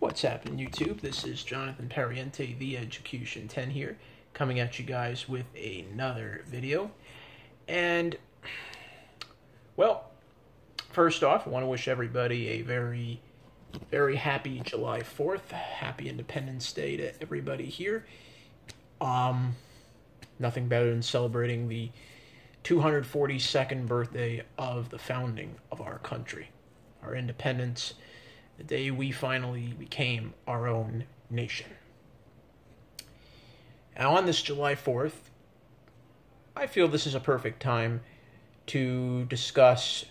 What's happening, YouTube? This is Jonathan Pariente, the Execution 10 here, coming at you guys with another video. And, well, first off, I want to wish everybody a very, very happy July 4th. Happy Independence Day to everybody here. Nothing better than celebrating the 242nd birthday of the founding of our country, our independence, the day we finally became our own nation. Now, on this July 4th, I feel this is a perfect time to discuss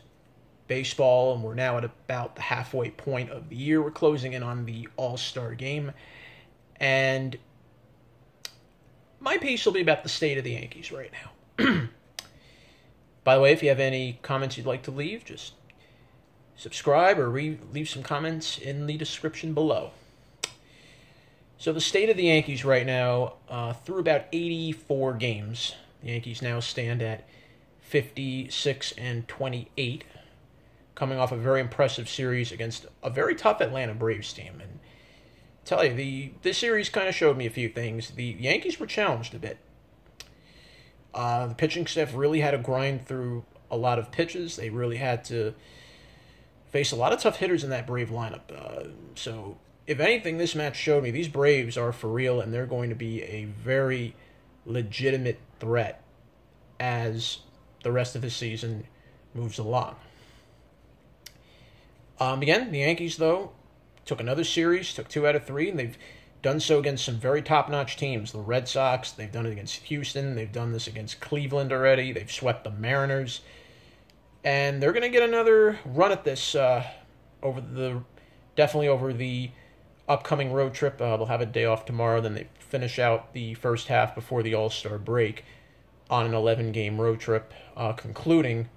baseball, and we're now at about the halfway point of the year. We're closing in on the All-Star game, and my piece will be about the state of the Yankees right now. By the way, if you have any comments you'd like to leave, just subscribe or leave some comments in the description below. So the state of the Yankees right now, through about 84 games, the Yankees now stand at 56-28, coming off a very impressive series against a very tough Atlanta Braves team. And I tell you, this series kind of showed me a few things. The Yankees were challenged a bit. The pitching staff really had to grind through a lot of pitches. They really had to face a lot of tough hitters in that Brave lineup. So, if anything, this match showed me these Braves are for real, and they're going to be a very legitimate threat as the rest of the season moves along. Again, the Yankees, though, took another series, took 2 out of 3, and they've done so against some very top-notch teams. The Red Sox, they've done it against Houston, they've done this against Cleveland already, they've swept the Mariners. And they're going to get another run at this definitely over the upcoming road trip. They'll have a day off tomorrow. Then they finish out the first half before the All-Star break on an 11-game road trip, concluding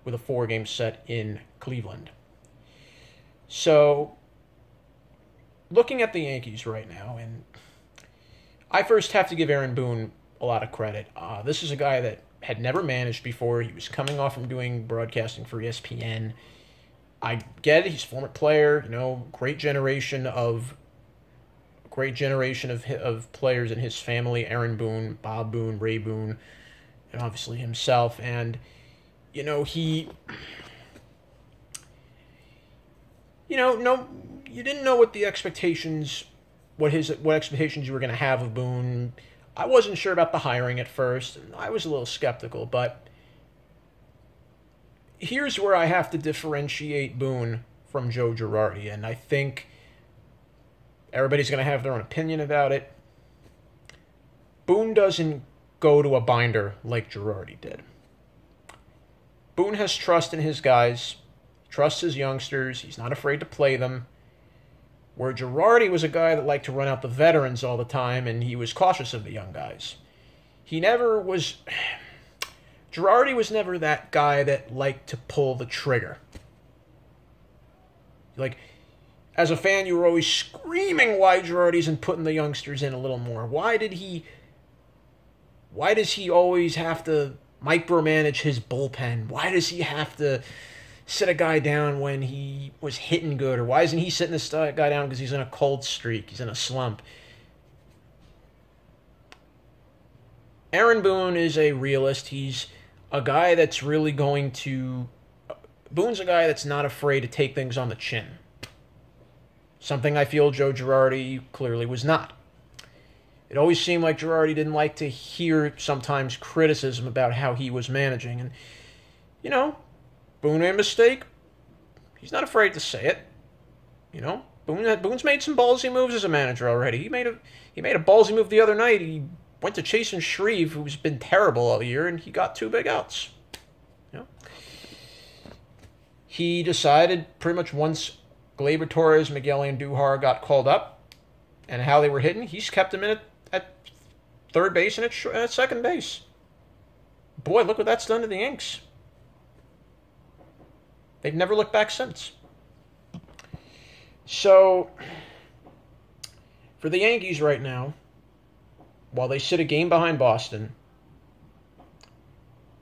with a 4-game set in Cleveland. So, looking at the Yankees right now, and I first have to give Aaron Boone a lot of credit. This is a guy that had never managed before. He was coming off from doing broadcasting for ESPN. I get it. He's a former player, great generation of players in his family. Aaron Boone, Bob Boone, Ray Boone, and obviously himself. And, you didn't know what the expectations, what expectations you were going to have of Boone. I wasn't sure about the hiring at first, and I was a little skeptical, but here's where I have to differentiate Boone from Joe Girardi, and I think everybody's going to have their own opinion about it. Boone doesn't go to a binder like Girardi did. Boone has trust in his guys, trusts his youngsters, he's not afraid to play them. Where Girardi was a guy that liked to run out the veterans all the time, and he was cautious of the young guys. Girardi was never that guy that liked to pull the trigger. Like, as a fan, you were always screaming why Girardi isn't putting the youngsters in a little more. Why does he always have to micromanage his bullpen? Why does he have to sit a guy down when he was hitting good? Or why isn't he sitting this guy down because he's in a cold streak, he's in a slump? Aaron Boone is a realist. He's a guy that's really Boone's a guy that's not afraid to take things on the chin. Something I feel Joe Girardi clearly was not. It always seemed like Girardi didn't like to hear sometimes criticism about how he was managing. And, Boone made a mistake. He's not afraid to say it. Boone's made some ballsy moves as a manager already. He made a ballsy move the other night. He went to Chasen Shreve, who's been terrible all year, and he got 2 big outs. He decided pretty much once Gleyber Torres, Miguel Andujar got called up, and how they were hitting, he's kept them in at third base and at second base. Boy, look what that's done to the Yanks. They've never looked back since. So, for the Yankees right now, while they sit a game behind Boston,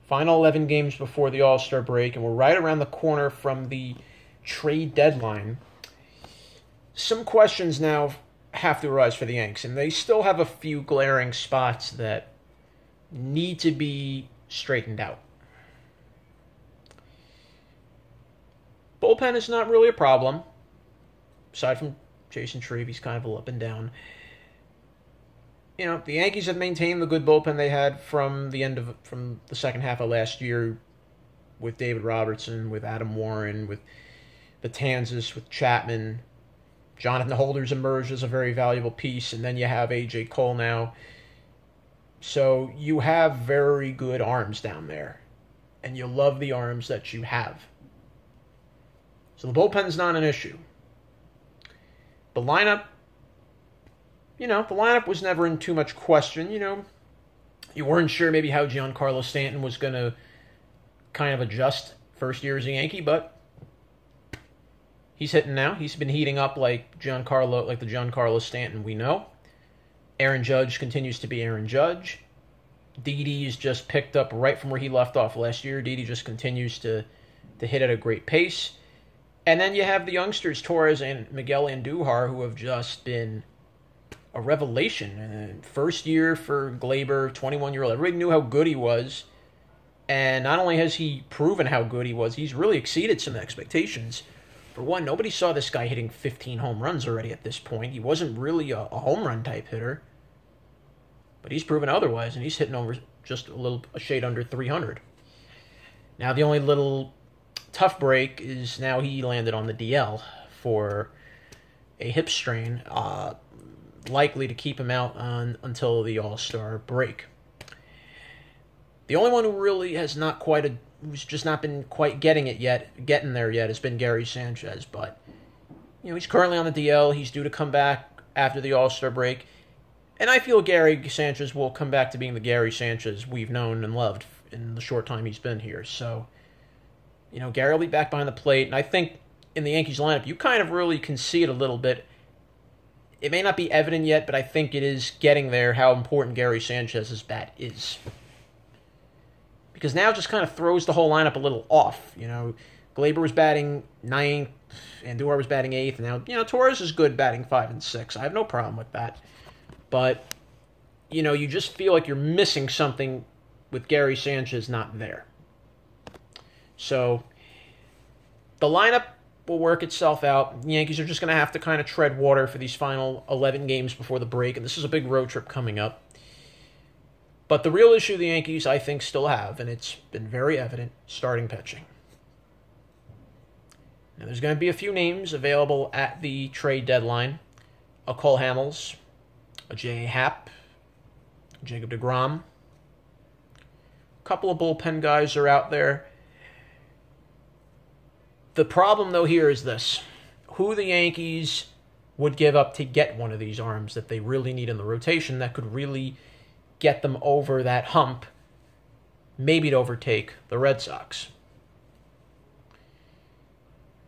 final 11 games before the All-Star break, and we're right around the corner from the trade deadline, some questions now have to arise for the Yanks, and they still have a few glaring spots that need to be straightened out. Bullpen is not really a problem, aside from Jason Shreve. He's kind of a up and down. You know, the Yankees have maintained the good bullpen they had from the second half of last year, with David Robertson, with Adam Warren, with Betances, with Chapman. Jonathan Holder's emerged as a very valuable piece, and then you have A.J. Cole now. So you have very good arms down there, and you love the arms that you have. So the bullpen's not an issue. The lineup, the lineup was never in too much question. You weren't sure maybe how Giancarlo Stanton was going to kind of adjust first year as a Yankee, but he's hitting now. He's been heating up like the Giancarlo Stanton we know. Aaron Judge continues to be Aaron Judge. Didi's just picked up right from where he left off last year. Didi just continues to hit at a great pace. And then you have the youngsters, Torres and Miguel Andujar, who have just been a revelation. First year for Glaber, 21-year-old. Everybody knew how good he was. And not only has he proven how good he was, he's really exceeded some expectations. For one, nobody saw this guy hitting 15 home runs already at this point. He wasn't really a home run type hitter. But he's proven otherwise, and he's hitting over just a shade under 300. Now, the only little tough break is now he landed on the DL for a hip strain, likely to keep him out until the All-Star break. The only one who really who's just not been quite getting there yet, has been Gary Sanchez. But he's currently on the DL. He's due to come back after the All-Star break, and I feel Gary Sanchez will come back to being the Gary Sanchez we've known and loved in the short time he's been here. So, Gary will be back behind the plate, and I think in the Yankees lineup, you kind of really can see it a little bit. It may not be evident yet, but I think it is getting there how important Gary Sanchez's bat is. Because now it just kind of throws the whole lineup a little off. Glaber was batting 9th, Andujar was batting 8th. Now, Torres is good batting 5 and 6. I have no problem with that. But, you just feel like you're missing something with Gary Sanchez not there. So, the lineup will work itself out. The Yankees are just going to have to kind of tread water for these final 11 games before the break, and this is a big road trip coming up. But the real issue the Yankees, I think, still have, and it's been very evident, starting pitching. Now, there's going to be a few names available at the trade deadline. A Cole Hamels, a J.A. Happ, Jacob deGrom. A couple of bullpen guys are out there. The problem, though, here is this. Who the Yankees would give up to get one of these arms that they really need in the rotation that could really get them over that hump, maybe to overtake the Red Sox.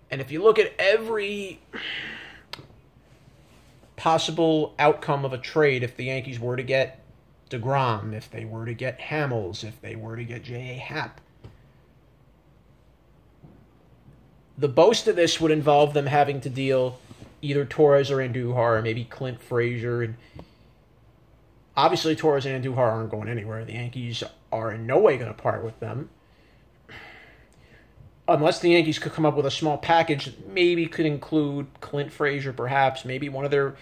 And if you look at every possible outcome of a trade, if the Yankees were to get deGrom, if they were to get Hamels, if they were to get J.A. Happ, the most of this would involve them having to deal either Torres or Andujar, or maybe Clint Frazier. And obviously, Torres and Andujar aren't going anywhere. The Yankees are in no way going to part with them. Unless the Yankees could come up with a small package that maybe could include Clint Frazier, perhaps. Maybe one of their...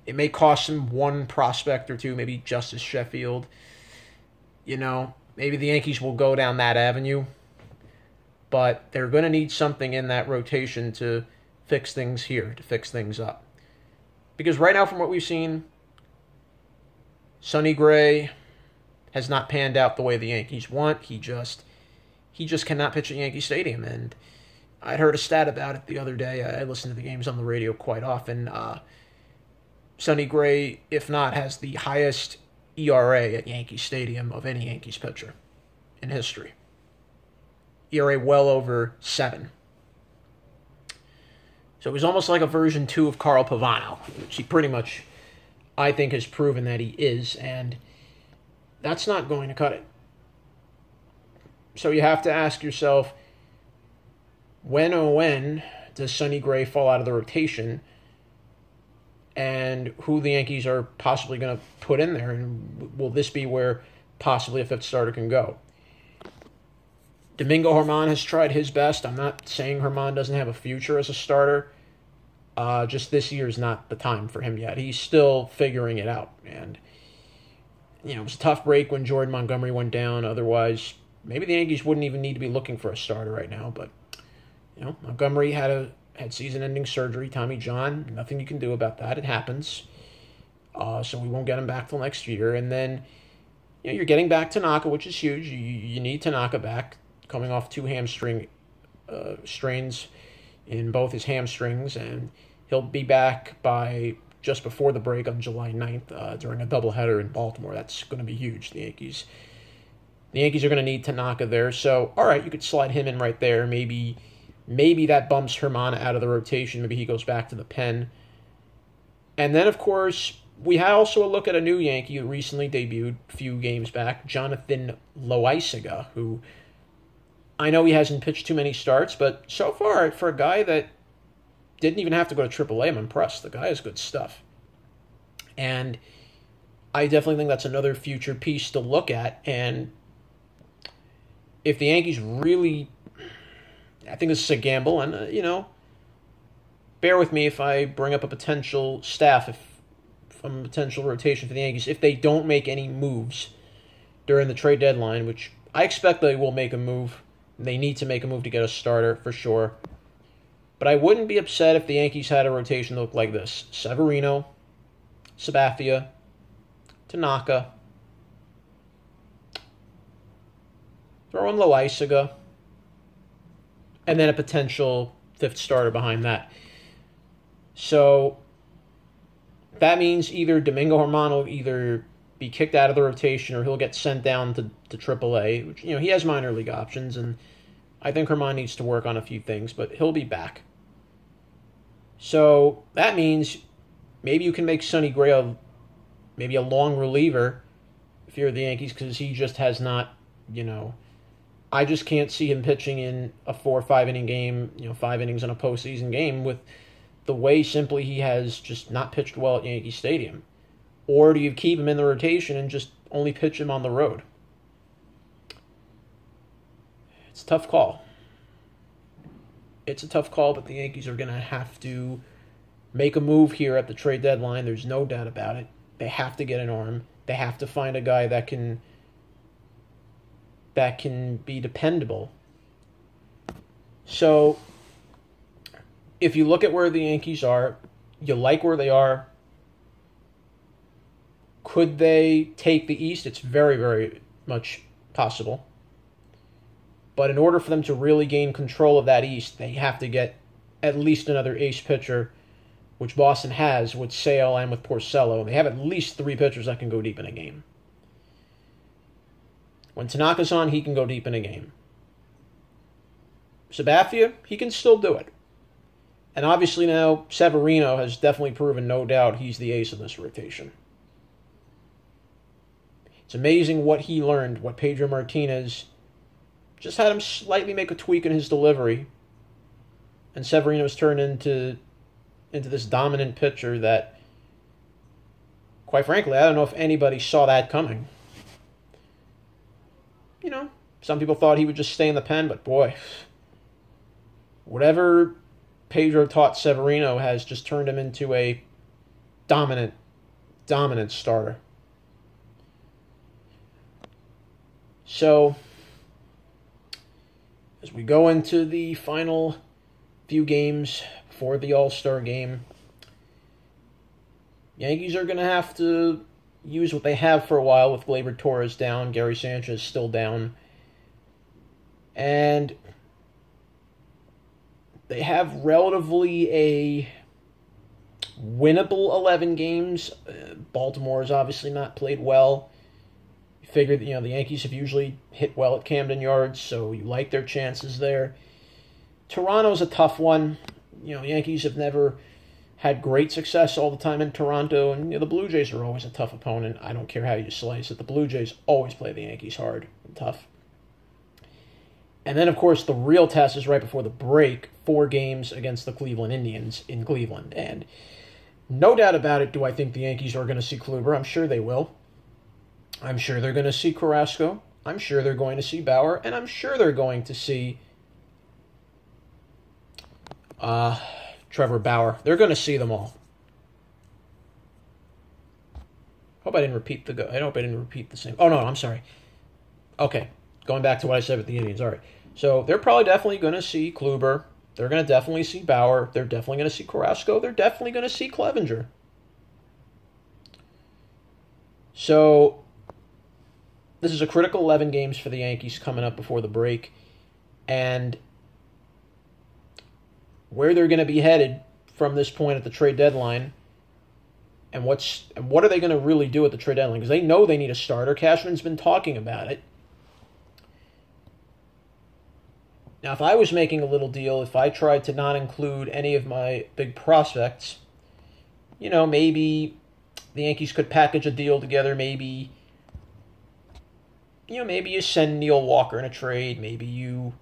It may cost them one prospect or two, maybe Justice Sheffield. Maybe the Yankees will go down that avenue. But they're going to need something in that rotation to fix things here, to fix things up. Because right now, from what we've seen, Sonny Gray has not panned out the way the Yankees want. He just cannot pitch at Yankee Stadium. And I heard a stat about it the other day. I listen to the games on the radio quite often. Sonny Gray, if not, has the highest ERA at Yankee Stadium of any Yankees pitcher in history. ERA well over 7. So it was almost like a version 2 of Carl Pavano, which he pretty much, I think, has proven that he is, and that's not going to cut it. So you have to ask yourself, when does Sonny Gray fall out of the rotation and who the Yankees are possibly going to put in there, and will this be where possibly a fifth starter can go? Domingo Germán has tried his best. I'm not saying Germán doesn't have a future as a starter. Just this year is not the time for him yet. He's still figuring it out. And, it was a tough break when Jordan Montgomery went down. Otherwise, maybe the Yankees wouldn't even need to be looking for a starter right now. But, Montgomery had season-ending surgery, Tommy John. Nothing you can do about that. It happens. So we won't get him back till next year. And then, you're getting back Tanaka, which is huge. You need Tanaka back, coming off 2 hamstring strains in both his hamstrings, and he'll be back by just before the break on July 9th during a doubleheader in Baltimore. That's going to be huge. The Yankees are going to need Tanaka there. So, all right, you could slide him in right there. Maybe that bumps Germán out of the rotation. Maybe he goes back to the pen. And then, of course, we had also a look at a new Yankee who recently debuted a few games back, Jonathan Loaisiga, who I know he hasn't pitched too many starts, but so far, for a guy that didn't even have to go to AAA, I'm impressed. The guy has good stuff. And I definitely think that's another future piece to look at. And if the Yankees really, I think this is a gamble, and, bear with me if I bring up a potential staff, from a potential rotation for the Yankees, if they don't make any moves during the trade deadline, which I expect they will make a move. They need to make a move to get a starter, for sure. But I wouldn't be upset if the Yankees had a rotation that looked like this. Severino, Sabathia, Tanaka, throw in Loaisiga, and then a potential fifth starter behind that. So that means either Domingo Germán will either be kicked out of the rotation or he'll get sent down to AAA, which, he has minor league options, and I think Germán needs to work on a few things, but he'll be back. So that means maybe you can make Sonny Gray maybe a long reliever if you're the Yankees, because he just has not, I just can't see him pitching in a 4 or 5 inning game, 5 innings in a postseason game with the way simply he has just not pitched well at Yankee Stadium. Or do you keep him in the rotation and just only pitch him on the road? It's a tough call. It's a tough call, but the Yankees are going to have to make a move here at the trade deadline. There's no doubt about it. They have to get an arm. They have to find a guy that can be dependable. So, if you look at where the Yankees are, you like where they are. Could they take the East? It's very, very much possible. But in order for them to really gain control of that East, they have to get at least another ace pitcher, which Boston has with Sale and with Porcello. They have at least 3 pitchers that can go deep in a game. When Tanaka's on, he can go deep in a game. Sabathia, he can still do it. And obviously now, Severino has definitely proven, no doubt, he's the ace of this rotation. It's amazing what he learned, what Pedro Martinez just had him slightly make a tweak in his delivery. And Severino's turned into this dominant pitcher that, quite frankly, I don't know if anybody saw that coming. Some people thought he would just stay in the pen, but boy, whatever Pedro taught Severino has just turned him into a dominant starter. So, as we go into the final few games for the All-Star game, Yankees are going to have to use what they have for a while with Gleyber Torres down, Gary Sanchez still down, and they have relatively a winnable 11 games. Baltimore has obviously not played well. You figure that, the Yankees have usually hit well at Camden Yards, so you like their chances there. Toronto's a tough one. The Yankees have never had great success all the time in Toronto, and the Blue Jays are always a tough opponent. I don't care how you slice it. The Blue Jays always play the Yankees hard and tough. And then, of course, the real test is right before the break, 4 games against the Cleveland Indians in Cleveland. And No doubt about it, do I think the Yankees are going to see Kluber? I'm sure they will. I'm sure they're going to see Carrasco. I'm sure they're going to see Bauer. And I'm sure they're going to see Trevor Bauer. They're going to see them all. I hope I didn't repeat the same. Oh, no, I'm sorry. Okay, going back to what I said with the Indians. All right. So they're probably definitely going to see Kluber. They're going to definitely see Bauer. They're definitely going to see Carrasco. They're definitely going to see Clevenger. So this is a critical 11 games for the Yankees coming up before the break. And where they're going to be headed from this point at the trade deadline, and what are they going to really do at the trade deadline? Because they know they need a starter. Cashman's been talking about it. Now, if I was making a little deal, if I tried to not include any of my big prospects, maybe the Yankees could package a deal together. Maybe you send Neil Walker in a trade. Maybe you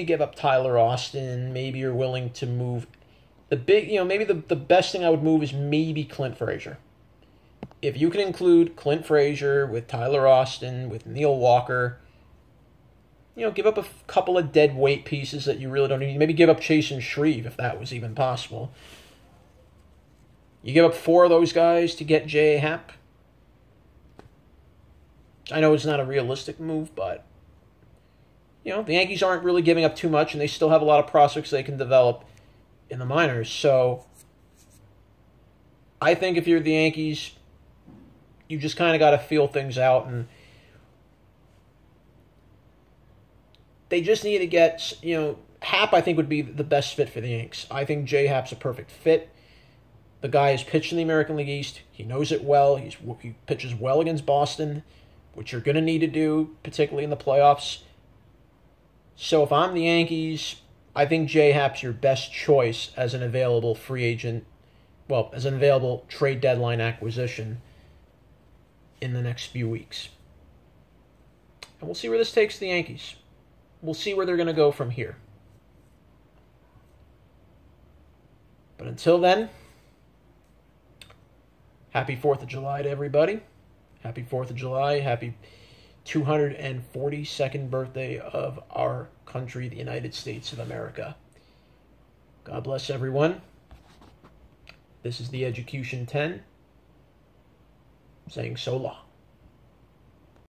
give up Tyler Austin. Maybe you're willing to move maybe the best thing I would move is maybe Clint Frazier. If you can include Clint Frazier with Tyler Austin, with Neil Walker, give up a couple of dead weight pieces that you really don't need. Maybe give up Chase and Shreve if that was even possible. You give up 4 of those guys to get J.A. Happ. I know it's not a realistic move, but the Yankees aren't really giving up too much, and they still have a lot of prospects they can develop in the minors. So I think if you're the Yankees, you just kind of got to feel things out, and they just need to get, Happ I think would be the best fit for the Yanks. I think J. Happ's a perfect fit. The guy has pitched in the American League East. He knows it well. He pitches well against Boston, which you're going to need to do, particularly in the playoffs. So if I'm the Yankees, I think J. Happ's your best choice as an available free agent, as an available trade deadline acquisition in the next few weeks. And we'll see where this takes the Yankees. We'll see where they're going to go from here. But until then, happy 4th of July to everybody. Happy 4th of July. Happy 242nd birthday of our country, the United States of America. God bless everyone. This is the Education 10 saying so long.